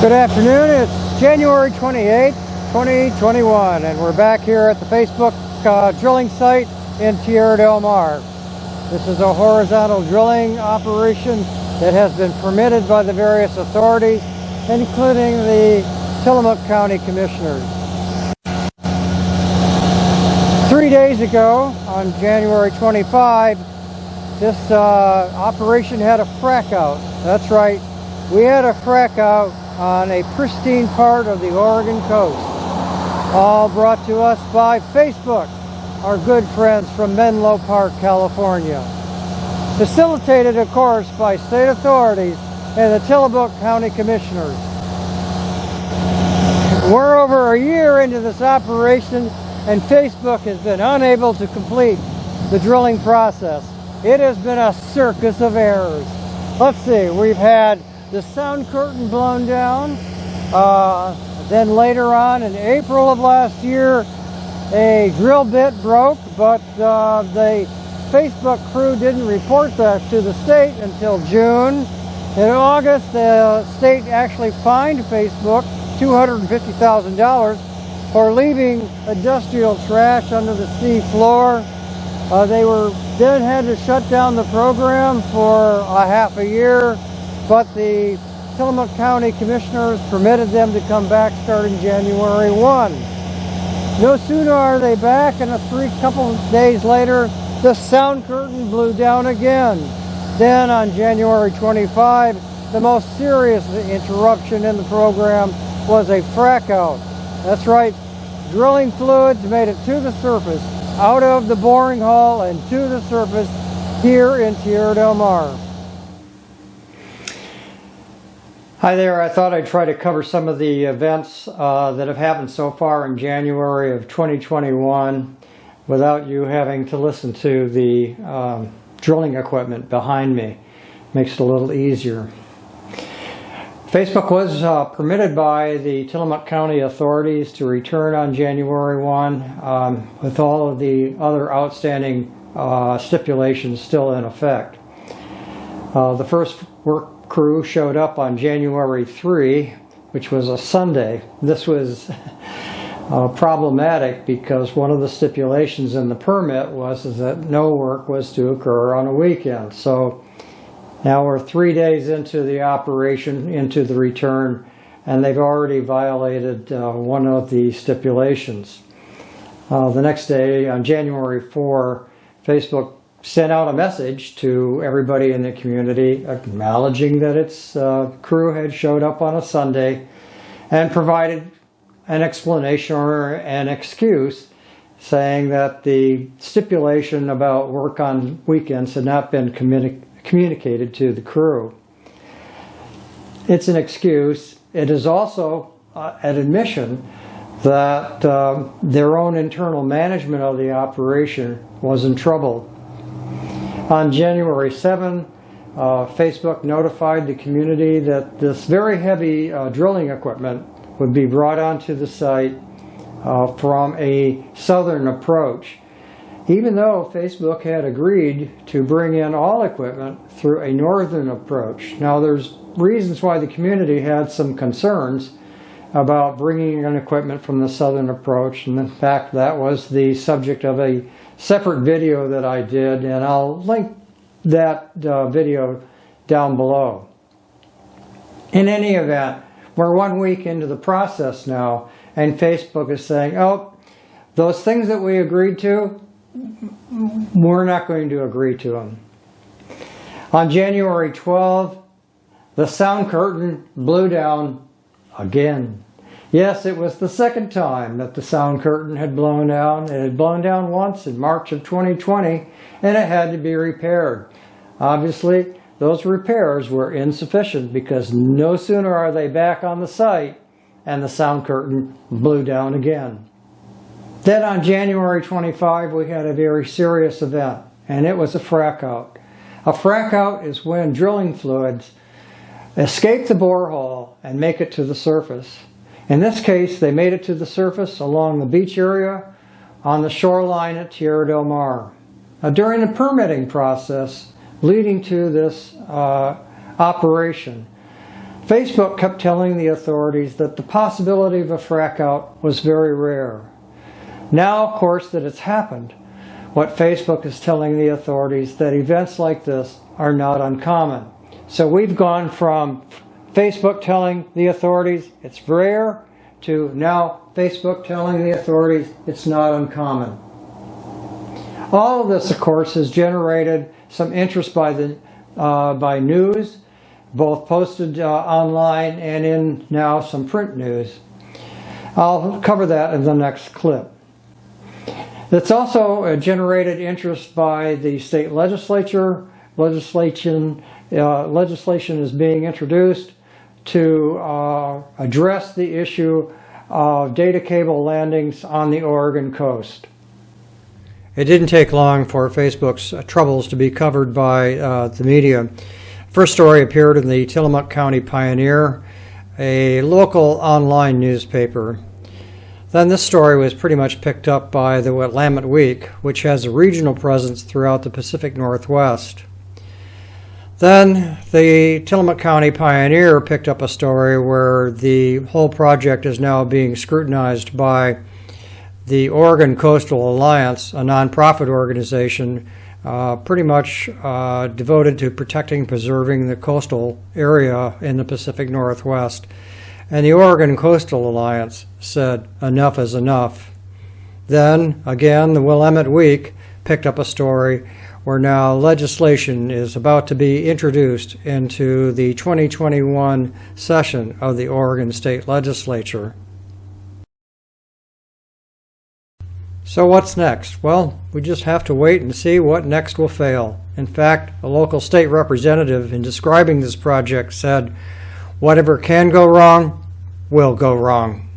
Good afternoon. It's January 28th, 2021, and we're back here at the Facebook drilling site in Tierra del Mar. This is a horizontal drilling operation that has been permitted by the various authorities, including the Tillamook County Commissioners. 3 days ago, on January 25, this operation had a frack out. That's right, we had a frack out on a pristine part of the Oregon coast. All brought to us by Facebook, our good friends from Menlo Park, California. Facilitated, of course, by state authorities and the Tillamook County Commissioners. We're over a year into this operation, and Facebook has been unable to complete the drilling process. It has been a circus of errors. Let's see, we've had the sound curtain blown down. Then later on in April of last year, a drill bit broke, but the Facebook crew didn't report that to the state until June. In August, the state actually fined Facebook $250,000 for leaving industrial trash under the sea floor. They then had to shut down the program for a half a year, but the Tillamook County Commissioners permitted them to come back starting January 1. No sooner are they back, and a couple of days later, the sound curtain blew down again. Then on January 25, the most serious interruption in the program was a frack out. That's right, drilling fluids made it to the surface, out of the boring hole and to the surface here in Tierra del Mar. Hi there, I thought I'd try to cover some of the events that have happened so far in January of 2021 without you having to listen to the drilling equipment behind me. Makes it a little easier. Facebook was permitted by the Tillamook County authorities to return on January 1 with all of the other outstanding stipulations still in effect. The first work crew showed up on January 3, which was a Sunday. This was problematic because one of the stipulations in the permit was that no work was to occur on a weekend. So now we're 3 days into the operation, into the return, and they've already violated one of the stipulations. The next day, on January 4, Facebook sent out a message to everybody in the community acknowledging that its crew had showed up on a Sunday and provided an explanation or an excuse saying that the stipulation about work on weekends had not been communicated to the crew. It's an excuse. It is also an admission that their own internal management of the operation was in trouble. On January 7, Facebook notified the community that this very heavy drilling equipment would be brought onto the site from a southern approach, even though Facebook had agreed to bring in all equipment through a northern approach. Now, there's reasons why the community had some concerns about bringing in equipment from the southern approach, and in fact that was the subject of a separate video that I did, and I'll link that video down below. In any event, we're 1 week into the process now, and Facebook is saying, oh, those things that we agreed to, we're not going to agree to them. On January 12, the sound curtain blew down again. Yes, it was the second time that the sound curtain had blown down. It had blown down once in March of 2020, and it had to be repaired. Obviously, those repairs were insufficient because no sooner are they back on the site and the sound curtain blew down again. Then on January 25, we had a very serious event, and it was a frack out. A frack out is when drilling fluids escape the borehole and make it to the surface. In this case, they made it to the surface along the beach area on the shoreline at Tierra del Mar. Now, during the permitting process leading to this operation, Facebook kept telling the authorities that the possibility of a frackout was very rare. Now, of course, that it's happened, what Facebook is telling the authorities that events like this are not uncommon. So we've gone from Facebook telling the authorities it's rare to now Facebook telling the authorities it's not uncommon. All of this, of course, has generated some interest by news, both posted online and in now some print news. I'll cover that in the next clip. It's also generated interest by the state legislature. Legislation is being introduced to address the issue of data cable landings on the Oregon coast. It didn't take long for Facebook's troubles to be covered by the media. First story appeared in the Tillamook County Pioneer, a local online newspaper. Then this story was pretty much picked up by the Willamette Week, which has a regional presence throughout the Pacific Northwest. Then the Tillamook County Pioneer picked up a story where the whole project is now being scrutinized by the Oregon Coastal Alliance, a nonprofit organization pretty much devoted to protecting and preserving the coastal area in the Pacific Northwest. And the Oregon Coastal Alliance said enough is enough. Then, again, the Willamette Week picked up a story where now legislation is about to be introduced into the 2021 session of the Oregon State Legislature. So what's next? Well, we just have to wait and see what next will fail. In fact, a local state representative in describing this project said, "Whatever can go wrong, will go wrong."